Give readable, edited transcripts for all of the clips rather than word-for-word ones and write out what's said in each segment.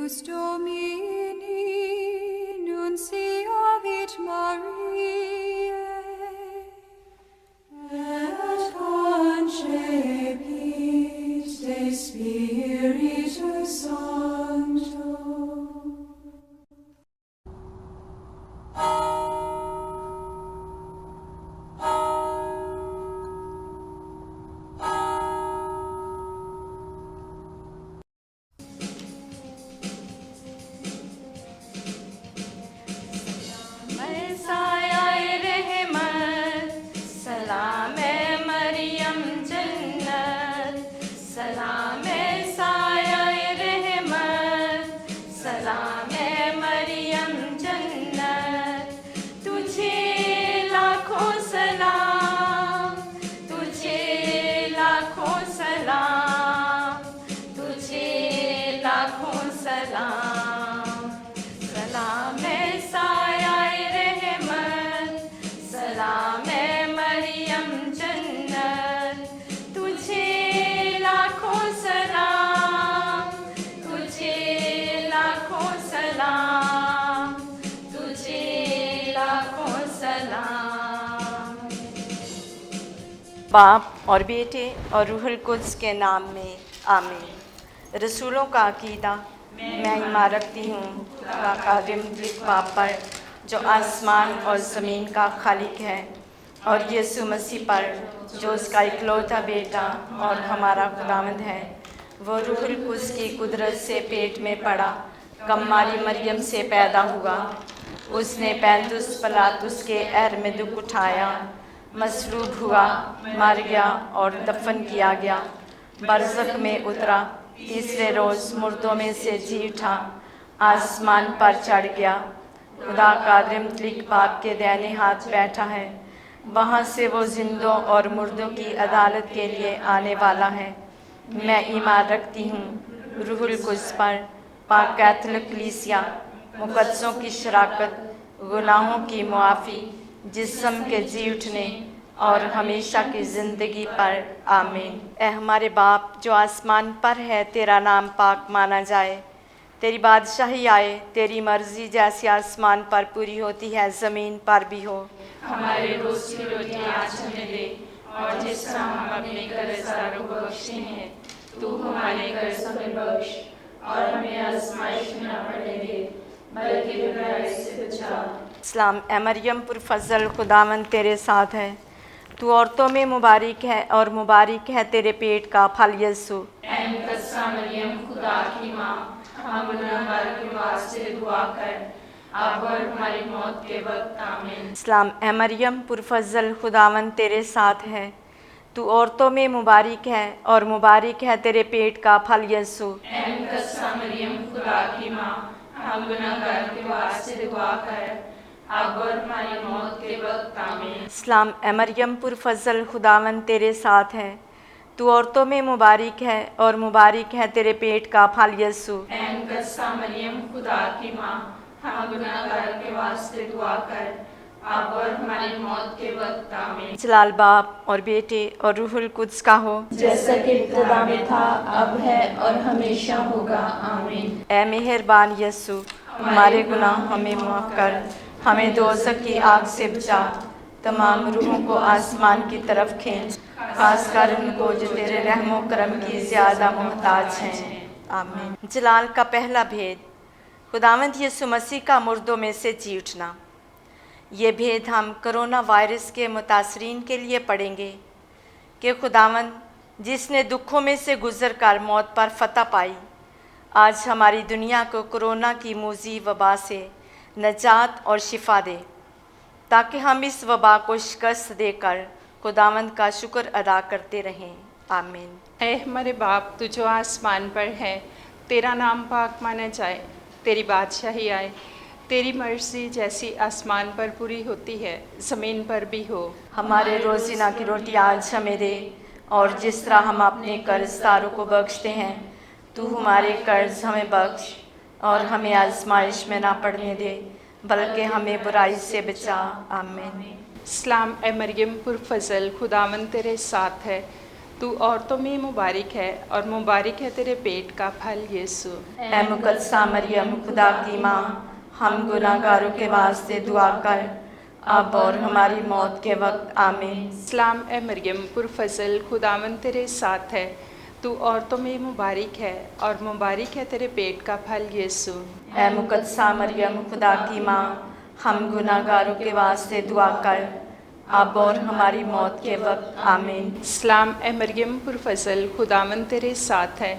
Deus Domini, nunciavit Mariae, et concepit de Spiritus Sancto. बाप और बेटे और रूहुल कुद्स के नाम में आमीन। रसूलों का अकीदा। मैं ईमान रखती हूँ खुदा कादिम बाप पर जो आसमान और ज़मीन का खालिक है, और यीशु मसीह पर जो उसका इकलौता बेटा और हमारा खुदावंद है। वो रूहुल कुद्स की कुदरत से पेट में पड़ा, कम्मारी मरियम से पैदा हुआ। उसने पैंतुस पिलातुस के एहर में दुख उठाया, मसलूब हुआ, मर गया और दफन किया गया। बरज़ख में उतरा, तीसरे रोज़ मुर्दों में से जी उठा, आसमान पर चढ़ गया, खुदा कादिर मुतलक बाप के दाहिने हाथ बैठा है। वहाँ से वो जिंदों और मुर्दों की अदालत के लिए आने वाला है। मैं ईमान रखती हूँ रूहुल कुद्स पर, पाक कैथोलिक कलीसिया, मुकद्दसों की शराकत, गुनाहों की मुआफ़ी, जिस्म के जी उठने और हमेशा की ज़िंदगी पर आमीन। ए हमारे बाप जो आसमान पर है, तेरा नाम पाक माना जाए, तेरी बादशाही आए, तेरी मर्ज़ी जैसी आसमान पर पूरी होती है ज़मीन पर भी हो। हमारे रोज़ की रोटी आज हमें दे, और जिस तरह हम अपने कर्ज़दारों को बख्शते हैं, तू हमारे कर्ज़ हमें बख्श, और हमें आज़माइश में न पड़ने दे, बल्कि बुराई से बचा। सलाम ए मरियम पुरफ़ज़ल, खुदावंद तेरे साथ है, तू औरतों में मुबारक है और मुबारक है तेरे पेट का फल यीशु। ऐ मुक़द्दसा मरियम, खुदा की माँ, हम गुनहगार के वास्ते दुआ कर, अब और हमारी मौत के वक्त आमीन। सलाम ए मरियम पुरफ़ज़ल, खुदावंद तेरे साथ है, तू औरतों में मुबारक है और मुबारक है तेरे पेट का फल यीशु। ऐ मुक़द्दसा मरियम, खुदा की माँ, हम गुनहगार के वास्ते दुआ कर, अब और हमारी मौत के वक्त आमीन। सलाम ए मरियम पुरफ़ज़ल, खुदावंद तेरे साथ है, तू औरतों में मुबारक है और मुबारक है तेरे पेट का फल यीशु। ऐ मुक़द्दसा मरियम, खुदा की माँ, हम गुनहगार के वास्ते दुआ कर, अब और हमारी मौत के वक्त आमीन। जलाल बाप और बेटे और रूहुल कुद्स का हो, जैसा कि इब्तिदा में था, अब है और हमेशा होगा, आमीन। ए मेहरबान यीशु, हमारे गुनाह हमें माफ़ कर, हमें दोज़ख की आग से बचा, तमाम रूहों को आसमान की तरफ खींच, खासकर उनको जो तेरे रहमो करम की ज़्यादा मोहताज हैं, आमीन। जलाल का पहला भेद, खुदावंद यीशु मसीह का मुर्दों में से जी उठना। ये भेद हम कोरोना वायरस के मुतासरीन के लिए पढ़ेंगे कि खुदावंद जिसने दुखों में से गुज़र कर मौत पर फतह पाई, आज हमारी दुनिया को कोरोना की मूज़ी वबा से नजात और शिफा दे, ताकि हम इस वबा को शिकस्त देकर खुदावंद का शुक्र अदा करते रहें, आमीन। ऐ हमारे बाप, तू जो आसमान पर है, तेरा नाम पाक माना जाए, तेरी बादशाही आए, तेरी मर्ज़ी जैसी आसमान पर पूरी होती है ज़मीन पर भी हो। हमारे रोज़िना की रोटी आज हमें दे, और जिस तरह हम अपने कर्जदारों को बख्शते हैं, तू हमारे कर्ज हमें बख्श, और हमें आजमाइश में ना पड़ने दे, बल्कि हमें बुराई से बचा, आमीन। सलाम ए मरियम पुरफ़ज़ल, खुदावंद तेरे साथ है, تو عورتوں میں مبارک ہے اور مبارک ہے تیرے پیٹ کا پھل یسوع۔ اے مقدسہ مریم خدا کی ماں، ہم گناہ گاروں کے واسطے دعا کر، اب اور ہماری موت کے وقت آمین۔ سلام اے مریم پرفضل، خداوند تیرے ساتھ ہے، تو عورتوں میں مبارک ہے اور مبارک ہے تیرے پیٹ کا پھل یسوع۔ اے مقدسہ مریم خدا کی ماں، ہم گناہ گاروں کے واسطے دعا کر، اب اور ہماری موت کے وقت آمین۔ سلام اے مریم پرفضل، خداوند تیرے ساتھ ہے،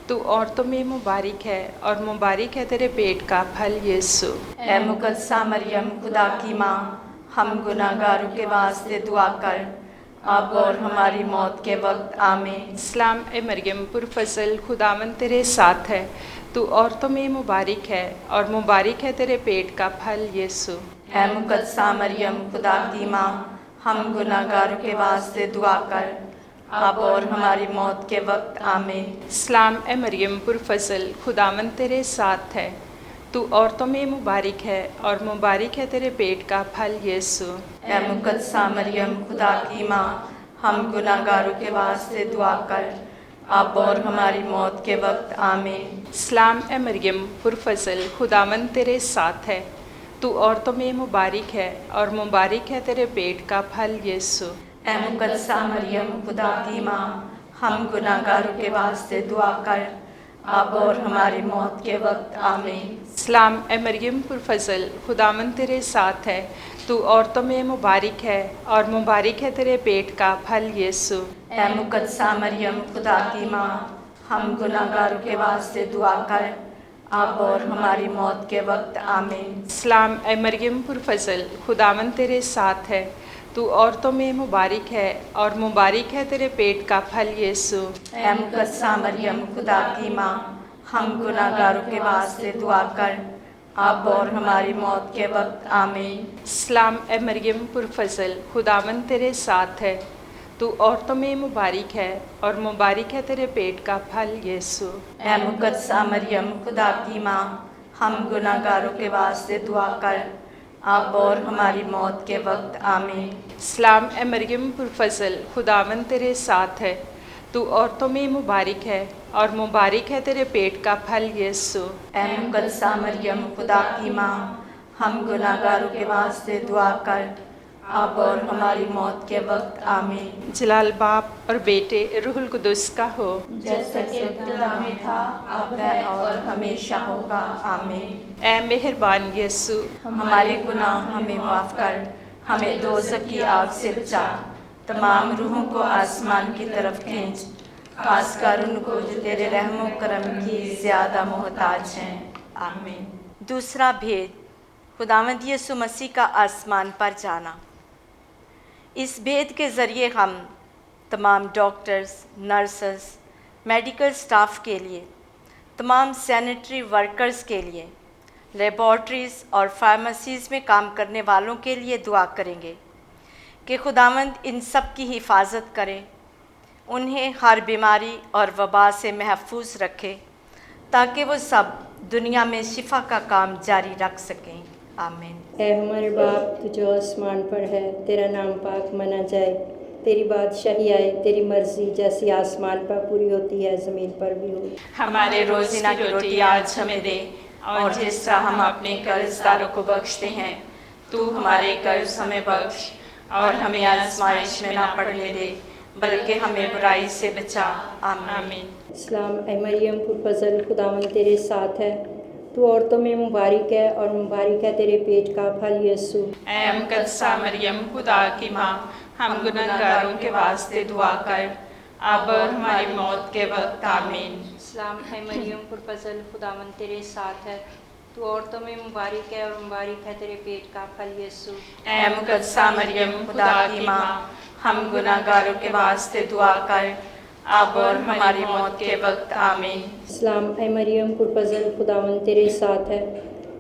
تو عورتوں میں مبارک ہے اور مبارک ہے تیرے پیٹ کا پھل یسوع۔ اے مقدسہ مریم خدا کی ماں، ہم گناہ گاروں کے واسطے دعا کر، اب اور ہماری موت کے وقت آمین۔ سلام اے مریم پرفضل، خداوند تیرے ساتھ ہے، تو عورتوں میں مبارک ہے اور مبارک ہے تیرے پیٹ کا پھل یسوع۔ اے مقدسہ مریم خدا کی ماں، ہم گناہ گاروں کے واسطے دعا کر، اب اور ہماری موت کے وقت آمین۔ سلام اے مریم پرفضل، خداوند تیرے ساتھ ہے، تو عورتوں میں مبارک ہے اور مبارک ہے تیرے پیٹ کا پھل یسوع۔ اے مقدسہ مریم خدا کی ماں، ہم گناہ گاروں کے واسطے دعا کر، اب اور ہماری موت کے وقت آمین۔ سلام اے مریم پرفضل، خداوند تیرے ساتھ ہے، تو عورتوں میں مبارک ہے اور مبارک ہے تیرے پیٹ کا پھل یسوع۔ اے مقدسہ مریم خدا کی ماں، ہم گناہ گاروں کے واسطے دعا کر، اب اور ہماری موت کے وقت آمین۔ سلام اے مریم پرفضل، خداوند تیرے ساتھ ہے، تو عورتوں میں مبارک ہے اور مبارک ہے تیرے پیٹ کا پھل یسوع۔ اے مقدسہ مریم خدا کی ماں، ہم گناہ گاروں کے واسطے دعا کر، اب اور ہماری موت کے وقت آمین۔ سلام اے مریم پرفضل، خداوند تیرے ساتھ ہے، تو عورتوں میں مبارک ہے اور مبارک ہے تیرے پیٹ کا پھل یسوع۔ اے مقدسہ مریم خدا کی ماں، ہم گناہ گاروں کے واسطے دعا کر، اب اور ہماری موت کے وقت آمین۔ سلام اے مریم پرفضل، خداوند تیرے ساتھ ہے، تو عورتوں میں مبارک ہے اور مبارک ہے تیرے پیٹ کا پھل یسوع۔ اے مقدسہ مریم خدا کی ماں، ہم گناہ گاروں کے واسطے دعا کر، اب اور ہماری موت کے وقت آمین۔ سلام اے مریم پرفضل، خداوند تیرے ساتھ ہے، تو عورتوں میں مبارک ہے اور مبارک ہے تیرے پیٹ کا پھل یسوع۔ اے مقدسہ مریم خدا کی ماں، ہم گناہ گاروں کے واسطے دعا کر، اب اور ہماری موت کے وقت آمین۔ جلال باپ اور بیٹے روح القدس کا ہو، جیسا کہ ابتدا میں تھا، اب ہے اور ہمیشہ ہوگا، آمین۔ اے مہربان یسوع، ہمارے گناہ ہمیں معاف کر، ہمیں دوزخ کی آگ سے بچا، تمام روحوں کو آسمان کی طرف کھینچ، خاص کر ان کو جو تیرے رحم و کرم کی زیادہ محتاج ہیں، آمین۔ دوسرا بھید، خداوند یسوع مسیح کا آسمان پر جانا۔ اس بھید کے ذریعے ہم تمام ڈاکٹرز، نرسز، میڈیکل سٹاف کے لیے، تمام سینیٹری ورکرز کے لیے، لیبارٹریز اور فارمیسیز میں کام کرنے والوں کے لیے دعا کریں گے کہ خداوند ان سب کی حفاظت کرے، انہیں ہر بیماری اور وبا سے محفوظ رکھے، تاکہ وہ سب دنیا میں شفا کا کام جاری رکھ سکیں، آمین۔ اے ہمارے باپ، تو جو آسمان پر ہے، تیرا نام پاک مانا جائے، تیری بادشاہی آئے، تیری مرضی جیسی آسمان پر پوری ہوتی ہے زمین پر بھی ہو۔ ہمارے روزینہ کی روٹی آج ہمیں دے، اور جس طرح ہم اپنے قرض داروں کو بخشتے ہیں، تو ہمارے قرض ہمیں بخش، اور ہمیں آزمائش میں نہ پڑنے دے، بلکہ ہمیں برائی سے بچا، آمین۔ سلام اے مریم پرفضل، خداوند تیرے ساتھ ہے، تو عورتوں میں مبارک ہے اور مبارک ہے تیرے پیٹ کا پھل یسوع۔ اے مقدسہ مریم خدا کی ماں، ہم گناہ گاروں کے واسطے دعا کر، اب اور ہماری موت کے وقت آمین۔ سلام اے مریم پرفضل، خداوند تیرے ساتھ ہے، تو عورتوں میں مبارک ہے اور مبارک ہے تیرے پیٹ کا پھل یسوع۔ اے مقدسہ مریم خدا کی ماں، ہم گناہ گاروں کے واسطے دعا کر، اب اور ہماری موت کے وقت آمین۔ سلام اے مریم پرفضل، خداوند تیرے ساتھ ہے،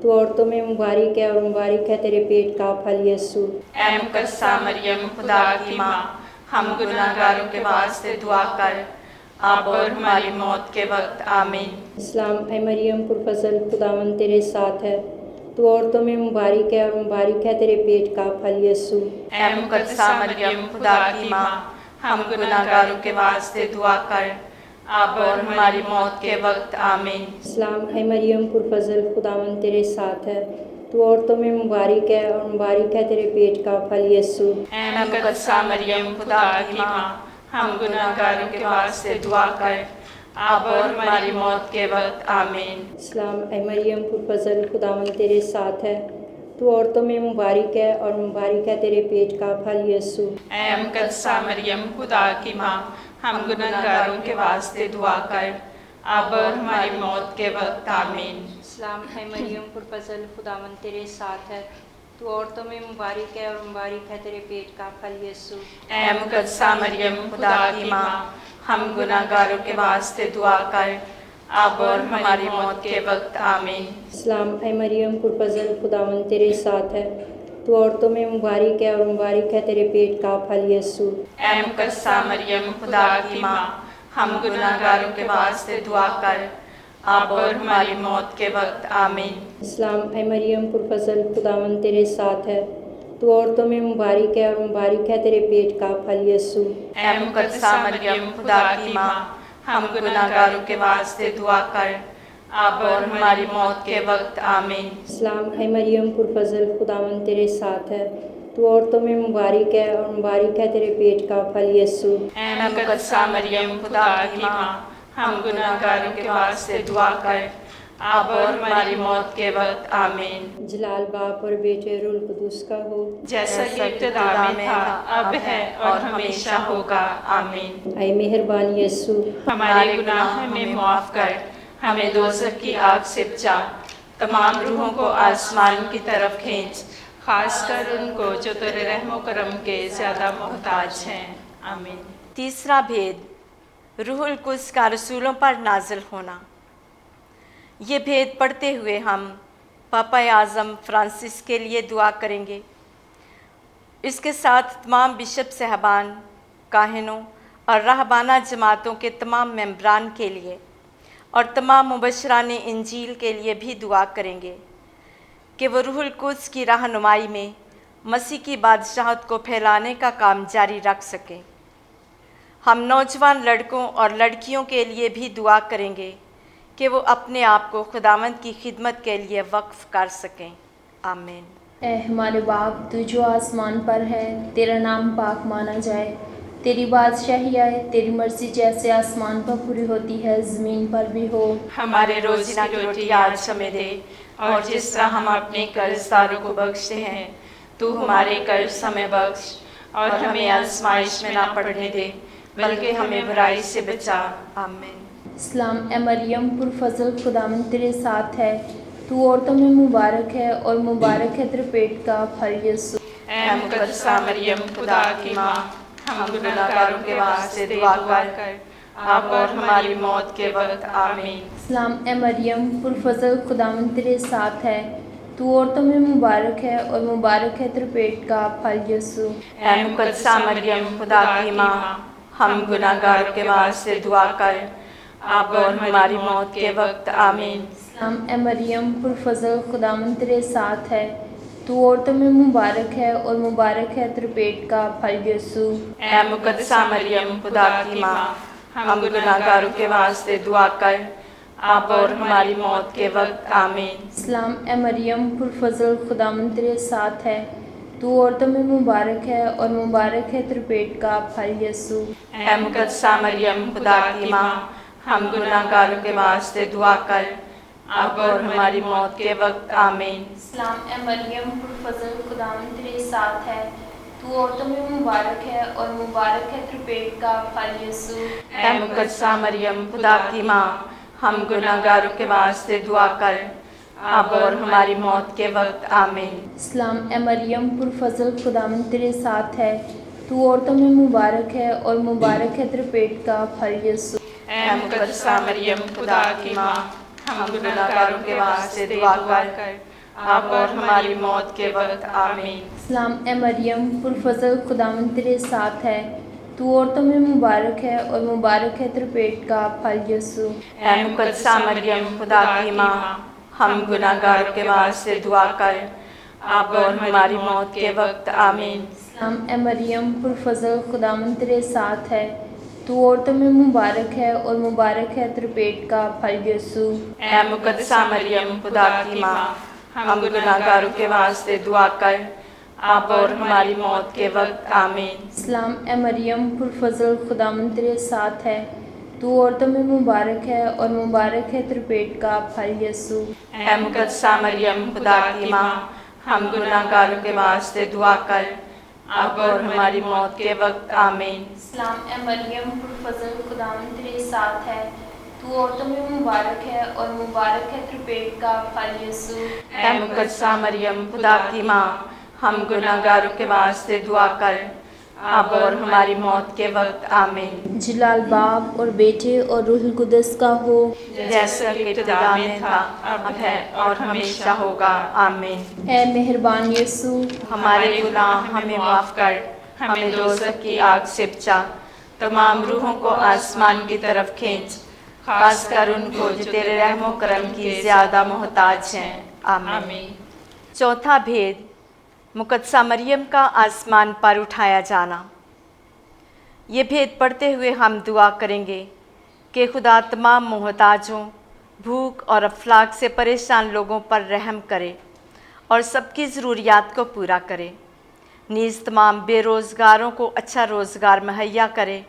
تو عورتوں میں مبارک ہے اور مبارک ہے تیرے پیٹ کا پھل یسوع۔ اے مقدسہ مریم خدا کی ماں، ہم گناہ گاروں کے واسطے دعا کر، اب اور ہماری موت کے وقت آمین۔ سلام اے مریم پرفضل، خداوند تیرے ساتھ ہے، تو عورتوں میں مبارک ہے اور مبارک ہے تیرے پیٹ کا پھل یسوع۔ اے مقدسہ مریم خدا کی ماں، हम गुनाहगारों के वास्ते दुआ कर, अब और हमारी मौत के वक्त आमीन। सलाम है मरियम पुरफज़ल, खुदावंद तेरे साथ है, तू औरतों में मुबारक है और मुबारक है तेरे पेट का फल यीशु। ऐ मुकद्दसा मरियम खुदा की माँ, हम गुनाहगारों के वास्ते दुआ कर, अब और हमारी मौत के वक्त आमीन। सलाम है मरियम पुरफज़ल, खुदावंद तेरे साथ है, तू औरतों में मुबारक है और मुबारक है तेरे पेट का फल यीशु। ऐ मुकद्दसा मरियम खुदा की माँ, हम गुनाहगारों के वास्ते दुआ कर, अब और हमारी मौत के वक्त आमीन। सलाम है मरियम पुरफज़ल, खुदावंद तेरे साथ है, तू औरतों में मुबारक है और मुबारक है तेरे पेट का फल यीशु। ऐ मुकद्दसा मरियम खुदा की माँ, हम गुनाहगारों के वास्ते दुआ कर, अब और हमारी मौत के वक्त आमीन। सलाम है मरियम पुरफज़ल, खुदावंद तेरे साथ है, तू औरतों में मुबारक है और मुबारक है तेरे पेट का फल यीशु। ऐ मुकद्दसा मरियम खुदा की माँ, हम गुनाहगारों के वास्ते दुआ कर, अब और हमारी मौत के वक्त आमीन। सलाम है मरियम पुरफज़ल, खुदावंद तेरे साथ है, तू औरतों में मुबारक है और मुबारक है तेरे पेट का फल यीशु। ऐ मुकद्दसा मरियम खुदा की माँ, हम गुनाहगारों के वास्ते दुआ कर, अब और हमारी मौत के वक्त आमीन। सलाम है मरियम पुरफज़ल, खुदावंद तेरे साथ है, तू औरतों में मुबारक है और मुबारक है तेरे पेट का फल यीशु। ऐ मुकद्दसा मरियम खुदा की माँ, हम गुनाहगारों के वास्ते दुआ कर, अब और हमारी मौत के वक्त आमीन। जलाल बाप और बेटे रूल कुदूस का हो, जैसा कि इब्तिदा में था, अब है और हमेशा होगा, आमीन। ऐ मेहरबान यीशु, हमारे गुनाह हमें माफ़ कर, हमें दोज़ख की आग से बचा, तमाम रूहों को आसमान की तरफ खींच, खासकर उनको जो तेरे रहमो करम के ज़्यादा मोहताज हैं, आमीन। तीसरा भेद, रूहुल कुद्स का रसूलों पर नाजिल होना। ये भेद पढ़ते हुए हम पापा आज़म फ्रांसिस के लिए दुआ करेंगे। इसके साथ तमाम बिशप साहबान, काहिनों और रहबाना जमातों के तमाम मेंबरान के लिए और तमाम मुबशरान इंजील के लिए भी दुआ करेंगे कि वो रूहुल कुद्स की रहनुमाई में मसीह की बादशाहत को फैलाने का काम जारी रख सकें। हम नौजवान लड़कों और लड़कियों के लिए भी दुआ करेंगे कि वो अपने आप को खुदावंद की खिदमत के लिए वक्फ कर सकें, आमीन। ऐ हमारे बाप, तू जो आसमान पर है, तेरा नाम पाक माना जाए, तेरी बादशाही आए, तेरी मर्जी जैसे आसमान पर पूरी होती है ज़मीन पर भी हो। हमारे रोज़ाना की रोटी आज हमें दे, और जिस तरह हम अपने कर्जदारों को बख्शते हैं, तू हमारे कर्ज हमें बख्श, और हमें आजमाइश में ना पड़ने दे, बल्कि हमें बुराई से बचा, आमीन। सलाम ए मरियम पुरफज़ल, खुदावंद तेरे साथ है, तू औरतों में मुबारक है और मुबारक है तेरे पेट का फल यीशु। ऐ मुकद्दसा मरियम खुदा की माँ, हम गुनाहगारों के वास्ते दुआ कर, अब और हमारी मौत के वक्त, आमीन। सलाम ए मरियम पुरफज़ल, खुदावंद तेरे साथ है, तू औरतों में मुबारक है और मुबारक है तेरे पेट का फल यीशु। ऐ मुकद्दसा मरियम खुदा की माँ, हम गुनाहगारों के वास्ते दुआ कर, अब और हमारी मौत के वक्त, आमीन। सलाम ए मरियम पुरफज़ल, खुदावंद तेरे साथ है, तू औरतों में मुबारक है और मुबारक है तेरे पेट का फल यीशु। ऐ मुकद्दसा मरियम खुदा की माँ, हम गुनाहगारों के वास्ते दुआ कर, अब और हमारी मौत के वक्त, आमीन। सलाम ए मरियम पुरफज़ल, खुदावंद तेरे साथ है, तू औरतों में मुबारक है और मुबारक है तेरे पेट का फल यीशु। ऐ मुकद्दसा मरियम खुदा की माँ, हम गुनाहगारों के वास्ते दुआ कर, अब और हमारी मौत के वक्त, आमीन। सलाम ए मरियम पुरफज़ल, खुदावंद तेरे साथ है, तू औरतों में मुबारक है और मुबारक है तेरे पेट का फल यीशु। ऐ मुकद्दसा मरियम खुदा की माँ, हम गुनाहगारों के वास्ते दुआ कर, अब और हमारी मौत के वक्त, आमीन। सलाम ए मरियम पुरफज़ल, खुदावंद तेरे साथ है, तू औरतों में मुबारक है और मुबारक है तेरे पेट का फल यीशु। ऐ मुकद्दसा मरियम खुदा की माँ, हम गुनाहगारों के वास्ते दुआ कर, अब और हमारी मौत के वक्त, आमीन। सलाम ए मरियम पुरफज़ल, खुदावंद तेरे साथ है, तू औरतों में मुबारक है और मुबारक है तेरे पेट का फल यीशु। ऐ मुकद्दसा मरियम खुदा की माँ, हम गुनाहगारों के वास्ते दुआ कर, अब और हमारी मौत के वक्त आमीन। सलाम ए मरियम पुरफज़ल, खुदावंद तेरे साथ है, तू औरतों में मुबारक है और मुबारक है तेरे पेट का फल यीशु। ऐ मुकद्दसा मरियम खुदा की माँ, हम गुनाहगारों के वास्ते दुआ कर, अब और हमारी मौत के वक्त आमीन। सलाम ए मरियम पुरफज़ल, खुदावंद तेरे साथ है, तू औरतों में मुबारक है और मुबारक है तेरे पेट का फल यीशु। ऐ मुकद्दसा मरियम खुदा की माँ, हम गुनाहगारों के वास्ते दुआ कर, अब और हमारी मौत के वक्त आमीन। सलाम ए मरियम पुरफज़ल, खुदावंद तेरे साथ है, तू औरतों में मुबारक है और मुबारक है तेरे पेट का फल यीशु। ऐ मुकद्दसा मरियम खुदा की माँ, हम गुनाहगारों के वास्ते दुआ कर, अब और हमारी मौत के वक्त आमीन। जलाल बाप और बेटे और रूहुल कुदस का हो, जैसा कि इब्तिदा में था, अब है और हमेशा होगा, आमीन। ए मेहरबान यीशु, हमारे गुनाह हमें माफ कर, हमें दोज़ख की आग से बचा, तमाम रूहों को आसमान की तरफ खींच, खासकर उनको जो तेरे रहमो करम की ज्यादा मोहताज हैं, आमीन। चौथा भेद, मुकद्दसा मरियम का आसमान पर उठाया जाना। ये भेद पढ़ते हुए हम दुआ करेंगे कि खुदा तमाम मोहताजों, भूख और अफलाक से परेशान लोगों पर रहम करे और सबकी ज़रूरियात को पूरा करे, नीज़ तमाम बेरोज़गारों को अच्छा रोज़गार मुहैया करे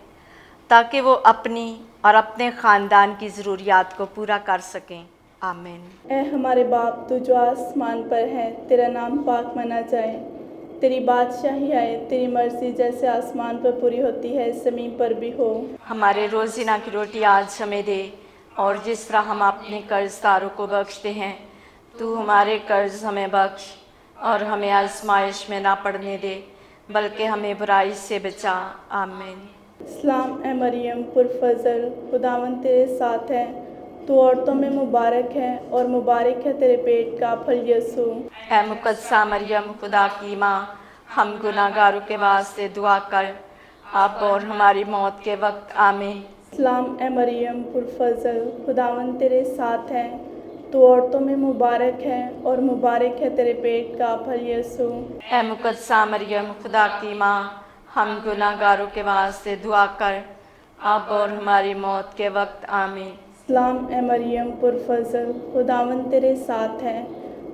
ताकि वो अपनी और अपने ख़ानदान की ज़रूरियात को पूरा कर सकें, आमीन। ऐ हमारे बाप, तू जो आसमान पर है, तेरा नाम पाक माना जाए, तेरी बादशाही आए, तेरी मर्ज़ी जैसे आसमान पर पूरी होती है ज़मीन पर भी हो। हमारे रोज़िना की रोटी आज हमें दे, और जिस तरह हम अपने कर्जदारों को बख्शते हैं, तू हमारे कर्ज हमें बख्श और हमें आजमाइश में ना पड़ने दे, बल्कि हमें बुराई से बचा, आमीन। सलाम ए मरियम पुरफज़ल, खुदावंद तेरे साथ है, तू औरतों में मुबारक है और मुबारक है तेरे पेट का फल यीशु। ऐ मुकद्दसा मरियम खुदा की माँ, हम गुनाहगारों के वास्ते दुआ कर, अब और हमारी मौत के वक्त आमीन। सलाम ए मरियम पुरफज़ल, खुदावंद तेरे साथ है, तू औरतों में मुबारक है और मुबारक है तेरे पेट का फल यीशु। ऐ मुकद्दसा मरियम खुदा की माँ, हम गुनाहगारों के वास्ते दुआ कर, अब और हमारी मौत के वक्त आमीन। सलाम ए मरियम पुरफज़ल, खुदावंद तेरे साथ है,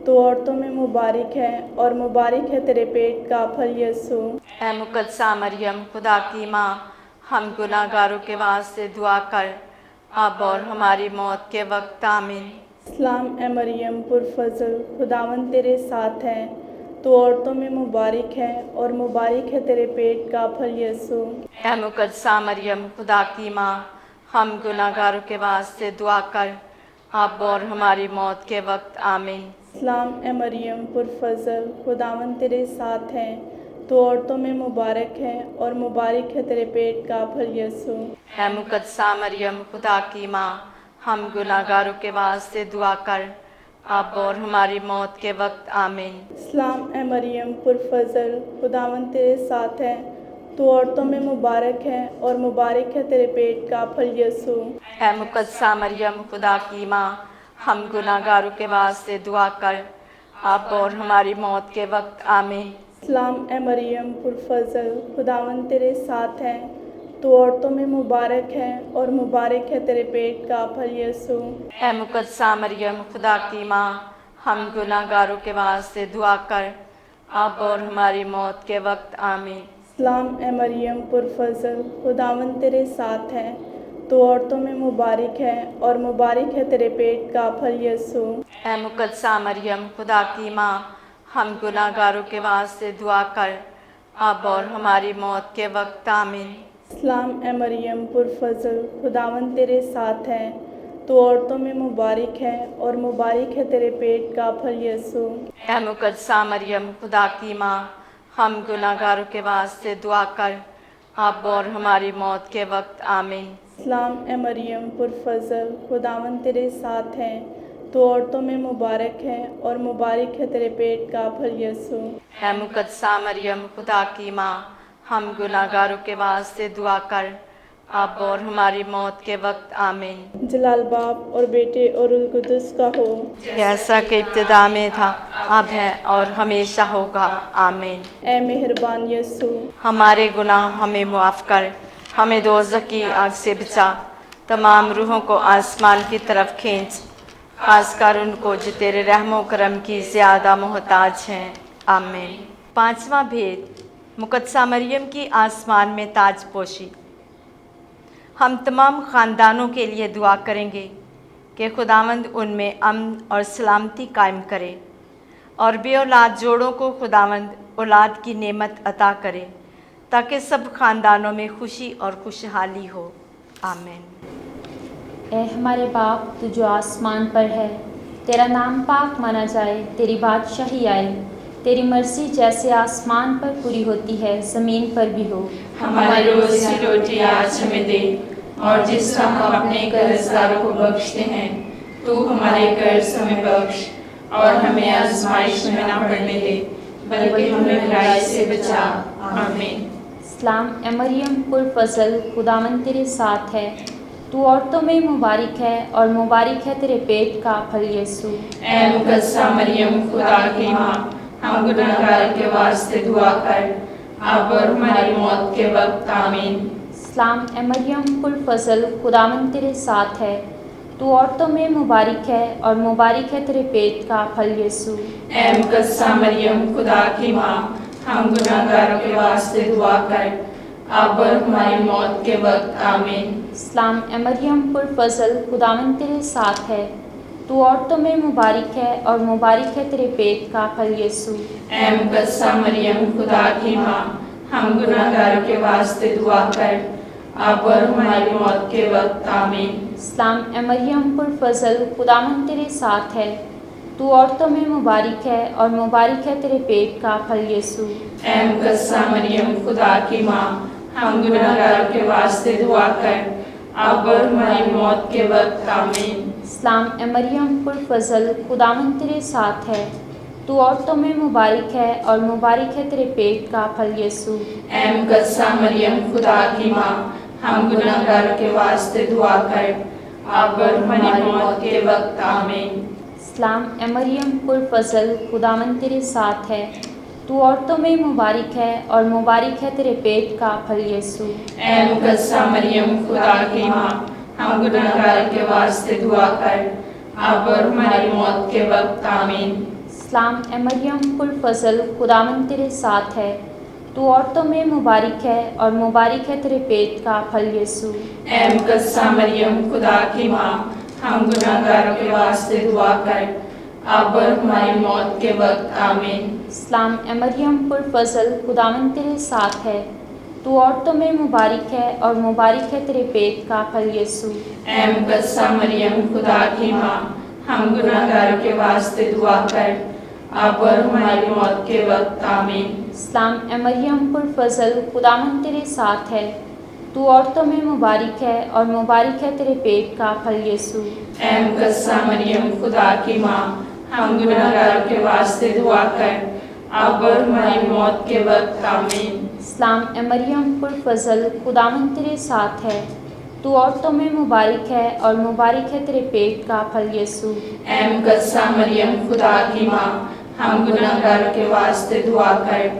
तू औरतों में मुबारक है और मुबारक है तेरे पेट का फल यीशु। ऐ मुकद्दसा मरियम खुदा की माँ, हम गुनाहगारों के वास्ते दुआ कर, अब और हमारी मौत के वक्त आमीन। सलाम ए मरियम पुरफज़ल, खुदावंद तेरे साथ है, तू औरतों में मुबारक है और मुबारक है तेरे पेट का फल यीशु। ऐ मुकद्दसा मरियम खुदा की माँ, हम गुनाहगारों के वास्ते दुआ कर, अब और हमारी मौत के वक्त आमीन। सलाम ए मरियम पुरफज़ल, खुदावंद तेरे साथ है, तू औरतों में मुबारक है और मुबारक है तेरे पेट का फल यीशु। ऐ मुकद्दसा मरियम खुदा की माँ, हम गुनाहगारों के वास्ते दुआ कर, अब और हमारी मौत के वक्त आमीन। सलाम ए मरियम पुरफज़ल, खुदावंद तेरे साथ है, तू औरतों में मुबारक है और मुबारक है तेरे पेट का फल यीशु। ऐ मुकद्दसा मरियम खुदा की माँ, हम गुनाहगारों के वास्ते दुआ कर, अब और हमारी मौत के वक्त आमीन। सलाम ए मरियम पुरफज़ल, खुदावंद तेरे साथ है, तू औरतों में मुबारक है और मुबारक है तेरे पेट का फल यीशु। ऐ मुकद्दसा मरियम खुदा की माँ, हम गुनाहगारों के वास्ते दुआ कर, अब और हमारी मौत के वक्त आमीन। सलाम ए मरियम पुरफज़ल, खुदावंद तेरे साथ है, तू औरतों में मुबारक है और मुबारक है तेरे पेट का फल यीशु। ऐ मुकद्दसा मरियम खुदा की माँ, हम गुनाहगारों के वास्ते दुआ कर, अब और हमारी मौत के वक्त आमीन। सलाम ए मरियम पुरफज़ल, खुदावंद तेरे साथ है, तू औरतों में मुबारक है और मुबारक है तेरे पेट का फल यीशु। ऐ मुकद्दसा मरियम खुदा की माँ, हम गुनाहगारों के वास्ते दुआ कर, अब और हमारी मौत के वक्त आमीन। सलाम ए मरियम पुरफज़ल, खुदावंद तेरे साथ है, तू औरतों में मुबारक है और मुबारक है तेरे पेट का फल यीशु। ऐ मुकद्दसा मरियम खुदा की माँ, हम गुनाहगारों के वास्ते दुआ कर, अब और हमारी मौत के वक्त आमीन। जलाल बाप और बेटे और रुल कुदस का हो, जैसा कि इब्तिदा में था, अब है और हमेशा होगा, आमीन। ए मेहरबान यीशु, हमारे गुनाह हमें मुआफ़ कर, हमें दोज़ख की आग से बचा, तमाम रूहों को आसमान की तरफ खींच, खासकर उनको जो तेरे रहमो करम की ज़्यादा मोहताज हैं, आमीन। पांचवा भेद, मुक़द्दसा मरियम की आसमान में ताज पोशी। हम तमाम ख़ानदानों के लिए दुआ करेंगे कि खुदावंद उनमें अमन और सलामती कायम करे और बे औलाद जोड़ों को खुदावंद औलाद की नेमत अता करे, ताकि सब ख़ानदानों में खुशी और खुशहाली हो, आमीन। ए हमारे बाप तू जो आसमान पर है, तेरा नाम पाक माना जाए, तेरी बादशाही आए, तेरी मर्ज़ी जैसे आसमान पर पूरी होती है ज़मीन पर भी हो। हमारी रोज़ की रोटी आज हमें दे, और जिस तरह हम अपने कर्जदारों को बख्शते हैं, तू हमारे कर्ज हमें बख्श, और हमें आज़माइश में न पड़ने दे, बल्कि हमें बुराई से बचा, आमीन। सलाम ए मरियम पुर फजल, खुदावंद तेरे साथ है, तू औरतों में मुबारक है और मुबारक है तेरे पेट का फल यीशु। ऐ मुक़द्दसा मरियम खुदा की माँ, हम गुनहगार के वास्ते दुआ कर, अब और हमारी मौत के वक्त, आमीन। सलाम ए मरियम पुर फजल, खुदावंद तेरे साथ है, तू औरतों में मुबारक है और मुबारक है तेरे पेट का फल यीशु। ऐ मुक़द्दसा मरियम खुदा की माँ, हम गुनहगारों के वास्ते दुआ कर, अब और हमारी मौत के वक्त, आमीन। सलाम ए मरियम पुर फजल, खुदावंद तेरे साथ है, तू औरतों में मुबारक है और मुबारक है तेरे पेट का फल यीशु। ऐ मुक़द्दसा मरियम खुदा की माँ, हम गुनहगारों के वास्ते दुआ कर, अब और हमारी मौत के वक्त, आमीन। सलाम ए मरियम पुर फजल, खुदावंद तेरे साथ है, तू औरतों में मुबारक है और मुबारक है तेरे पेट का फल यीशु। ऐ मुक़द्दसा मरियम खुदा की माँ, हम गुनहगारों के वास्ते दुआ कर, अब और हमारी मौत के वक्त, आमीन। सलाम ए मरियम पुर फजल, खुदावंद तेरे साथ है, तू औरतों में मुबारक है और मुबारक है तेरे पेट का फल यीशु। ऐ मुक़द्दसा मरियम खुदा की माँ, हम गुनहगारों के वास्ते दुआ कर, अब और हमारी मौत के वक्त, आमीन। सलाम ए मरियम पुर फजल, खुदावंद तेरे साथ है, तू औरतों में मुबारक है और मुबारक है तेरे पेट का फल यीशु। ऐ मुक़द्दसा मरियम खुदा की माँ, हम गुनहगारों के वास्ते दुआ कर, अब और हमारी मौत के वक्त, आमीन। सलाम ए मरियम पुर फजल, खुदावंद तेरे साथ है, तू औरतों में मुबारक है और मुबारक है तेरे पेट का फल यीशु। ऐ मुक़द्दसा मरियम खुदा की माँ, हम गुनहगारों के वास्ते दुआ कर, अब और हमारी मौत के वक्त, आमीन। सलाम ए मरियम पुर फजल, खुदावंद तेरे साथ है, तू औरतों में मुबारक है और मुबारक है तेरे पेट का फल यीशु। ऐ मुक़द्दसा मरियम खुदा की माँ, हम गुनहगारों के वास्ते दुआ कर, अब और हमारी मौत के वक्त, आमीन। सलाम ए मरियम पुर फजल, खुदावंद तेरे साथ है, तू औरतों में मुबारक है और मुबारक है तेरे पेट का फल यीशु। ऐ मुक़द्दसा मरियम खुदा की माँ, हम गुनहगारों के वास्ते दुआ कर, अब और हमारी मौत के वक्त, आमीन। सलाम ए मरियम पुर फजल, खुदावंद तेरे साथ है, तू औरतों में मुबारक है और मुबारक है तेरे पेट का फल यीशु। ऐ मुक़द्दसा मरियम खुदा की माँ, हम गुनहगारों के वास्ते दुआ कर,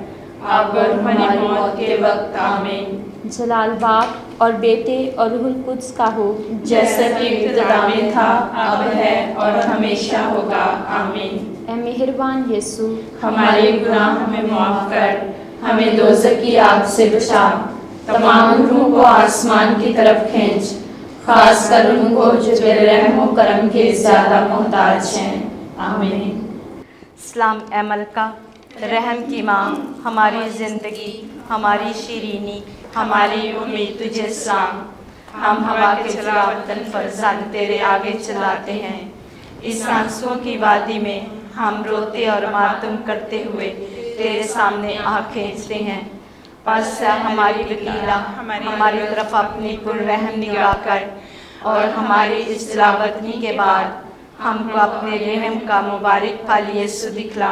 अब और हमारी मौत के वक्त, आमीन। जलाल बाप और बेटे और रूहुल कुद्स का हो, जैसा कि इब्तिदा में था, अब है और हमेशा होगा, आमीन। ए मेहरबान यीशु, हमारे गुनाह हमें माफ़ कर, हमें दोज़ख की आग से बचा, तमाम रूहों को आसमान की तरफ खींच, खास कर उनको जो तेरे रहमो करम के ज़्यादा मोहताज हैं, आमीन। सलाम ए मलका, रहम की माँ, हमारी ज़िंदगी, हमारी शीरीनी, हमारी उम्मीद तुझे सलाम। हम हवा के चलावतन फरजान तेरे आगे चलाते हैं, इस आंसुओं की वादी में हम रोते और मातम करते हुए तेरे सामने आँख खींचते हैं। बस हमारी वकीला हमारी तरफ अपनी पुररहम निगाह कर, और हमारी इस तिलावतनी के बाद हमको अपने रहम का मुबारक फल यीशु दिखला।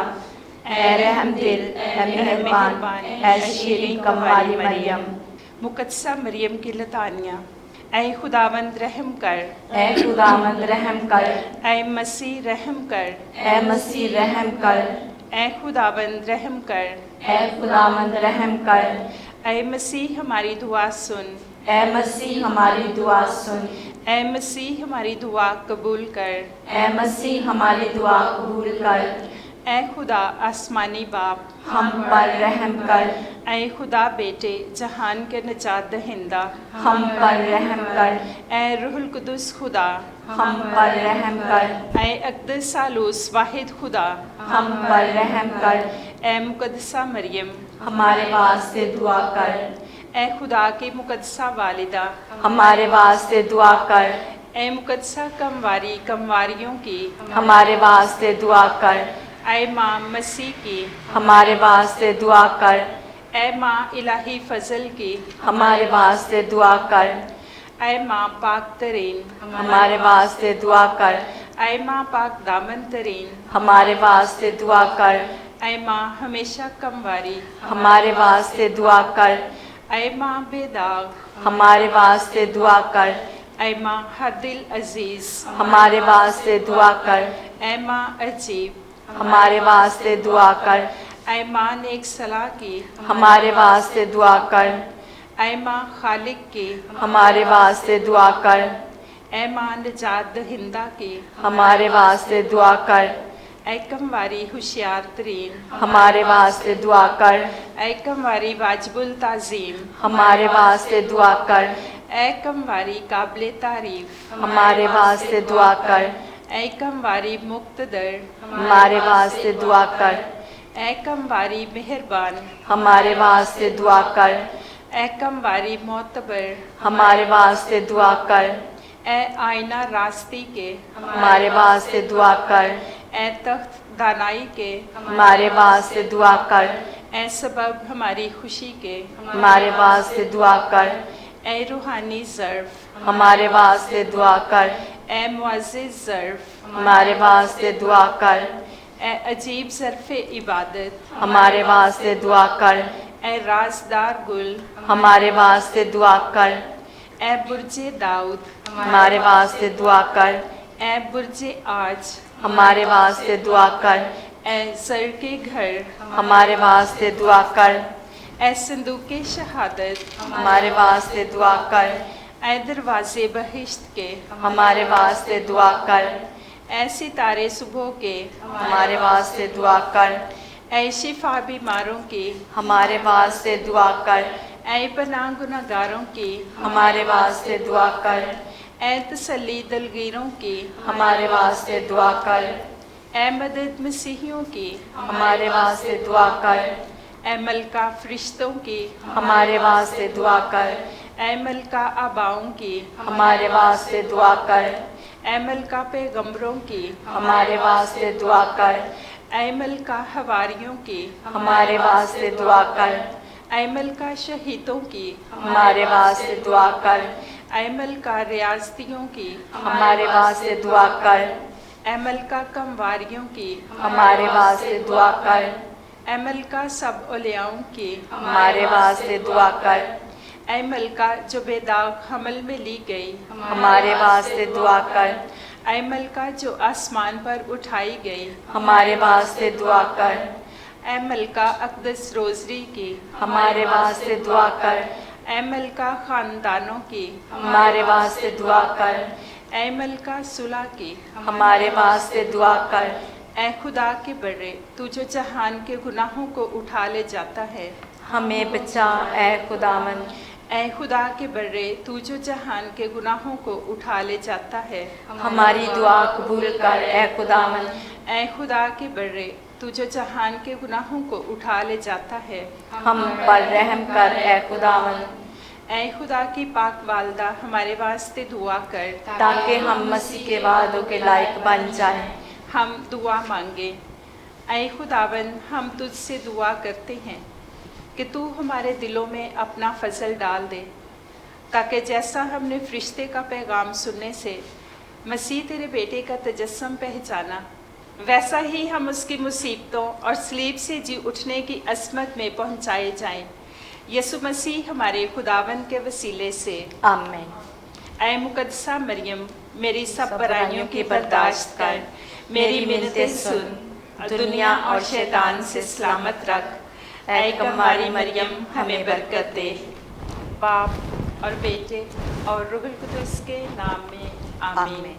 ए रहम दिल, ए मेहरबान, ए शीरीन कम वाली मरियम। मुकद्दसा मरियम की लतानियाँ। ऐ खुदावंद रहम कर, اے خداوند رحم کر، ऐ मसीह रहम कर, اے مسیح رحم کر، ऐ खुदावंद रहम कर, اے خداوند رحم کر، ऐ मसीह हमारी दुआ सुन, اے مسیح ہماری دعا سن، ऐ मसीह हमारी दुआ कबूल कर, اے مسیح ہماری دعا قبول کر، ऐ खुदा आसमानी बाप, ہم پر رحم کر، ऐ खुदा बेटे जहान के नजात दहिंदा, ہم پر رحم کر، ऐ रूहुल कुदुस खुदा, ہم پر رحم کر، ऐ अक़दस सालूस वाहिद खुदा, ہم پر رحم کر، ऐ मुकद्दसा मरियम, ہمارے واسطے دعا کر، ऐ खुदा की मुकद्दसा वालिदा, ہمارے واسطے دعا کر، ऐ मुकद्दसा कमवारी कमवारियों की, ہمارے واسطے دعا کر، ऐ माँ मसीह की, ہمارے واسطے دعا کر، ऐ माँ इलाही फजल की, ہمارے واسطے دعا کر، ऐ माँ पाक तरीन, ہمارے واسطے دعا کر، ऐ माँ पाक दामन तरीन, ہمارے واسطے دعا کر، ऐ माँ हमेशा कमवारी, ہمارے واسطے دعا کر، ऐ माँ बेदाग, ہمارے واسطے دعا کر، ऐ माँ हर दिल अजीज, ہمارے واسطے دعا کر، ऐ माँ अजीब, ہمارے واسطے دعا کر، ऐ माँ नेक सलाह की, ہمارے واسطے دعا کر، ऐ माँ खालिक की, ہمارے واسطے دعا کر، ऐ माँ निजात दहिंदा की, ہمارے واسطے دعا کر، ऐ कमवारी होशियार तरीन, ہمارے واسطے دعا کر، ऐ कमवारी वाजिबुल ताज़ीम, ہمارے واسطے دعا کر، ऐ कमवारी काबिल तारीफ, ہمارے واسطے دعا کر، ऐ कमवारी मुक्तदर, ہمارے واسطے دعا کر، ऐ कमवारी मेहरबान, ہمارے واسطے دعا کر، ऐ कमवारी मोतबर, ہمارے واسطے دعا کر، ऐ आईना रास्ती के, ہمارے واسطے دعا کر، ऐ तख्त दानाई के, ہمارے واسطے دعا کر، ऐ सबब हमारी खुशी के, ہمارے واسطے دعا کر، ऐ रूहानी ज़र्फ़, ہمارے واسطے دعا کر، ऐ मुअज़्ज़िज़ ज़र्फ़, ہمارے واسطے دعا کر، ऐ अजीब ज़र्फ़ इबादत, ہمارے واسطے دعا کر، ऐ राज़दार गुल, ہمارے واسطے دعا کر، ऐ बुर्जे दाऊद, ہمارے واسطے دعا کر، ऐ बुर्जे आज, ہمارے واسطے دعا کر، ऐ सर के घर, ہمارے واسطے دعا کر، ऐ संदूक शहादत, ہمارے واسطے دعا کر، ऐ दरवाज़े बहिश्त के, ہمارے واسطے دعا کر، ऐ सितारे सुबह के, ہمارے واسطے دعا کر، ऐ शिफा बीमारों की, ہمارے واسطے دعا کر، ऐ पनाह गुनहगारों की, ہمارے واسطے دعا کر، ऐ तसल्ली दलगीरों की, ہمارے واسطے دعا کر، ऐ मदद मसीहियों की, ہمارے واسطے دعا کر، ऐ मलका फरिश्तों की, ہمارے واسطے دعا کر، ऐ मलका आबाओं की, ہمارے واسطے دعا کر، ऐ मलका पैगम्बरों की, ہمارے واسطے دعا کر، ऐ मलका हवारियों की, ہمارے واسطے دعا کر، ऐ मलका शहीदों की, ہمارے واسطے دعا کر، ऐ मलका रियासतियों की, ہمارے واسطے دعا کر، ऐ मलका कमवारियों की, ہمارے واسطے دعا کر، ऐ मलका सब औलियाओं की, ہمارے واسطے دعا کر، ऐ मलका जो बेदाग हमल में ली गई, ہمارے واسطے دعا کر، ऐ मलका जो आसमान पर उठाई गई, ہمارے واسطے دعا کر، ऐ मलका अक़दस रोज़री की, ہمارے واسطے دعا کر، ऐ मलका ख़ानदानों की, ہمارے واسطے دعا کر، ऐ मलका सुलह की, ہمارے واسطے دعا کر، ऐ खुदा के बड़े तू जो जहान के गुनाहों को उठा ले जाता है, ہمیں بچا اے خداوند، ऐ खुदा के बड़े तू जो जहान के गुनाहों को उठा ले जाता है, ہماری دعا قبول کر اے خداوند، ऐ खुदा के बड़े तू जो जहान के गुनाहों को उठा ले जाता है, ہم پر رحم کر اے خداوند، ऐ खुदा की पाक वालदा हमारे वास्ते दुआ कर, تاکہ ہم مسیح کے وعدوں کے لائق بن جائیں۔ हम दुआ मांगे। ऐ खुदावन हम तुझसे दुआ करते हैं कि तू हमारे दिलों में अपना फजल डाल दे, ताकि जैसा हमने फरिश्ते का पैगाम सुनने से मसीह तेरे बेटे का तजस्सम पहचाना, वैसा ही हम उसकी मुसीबतों और सलीब से जी उठने की असमत में पहुंचाए जाएं। यसु मसीह हमारे खुदावन के वसीले से आमीन। ऐ मुकद्दसा मरियम, मेरी सब बुराइयों की बर्दाश्त कर, मेरी मिन्नतें सुन, दुनिया और शैतान से सलामत रख। ऐ कमवारी मरियम, हमें बरकत दे। बाप और बेटे और रूहुल कुदस के नाम में आमीन।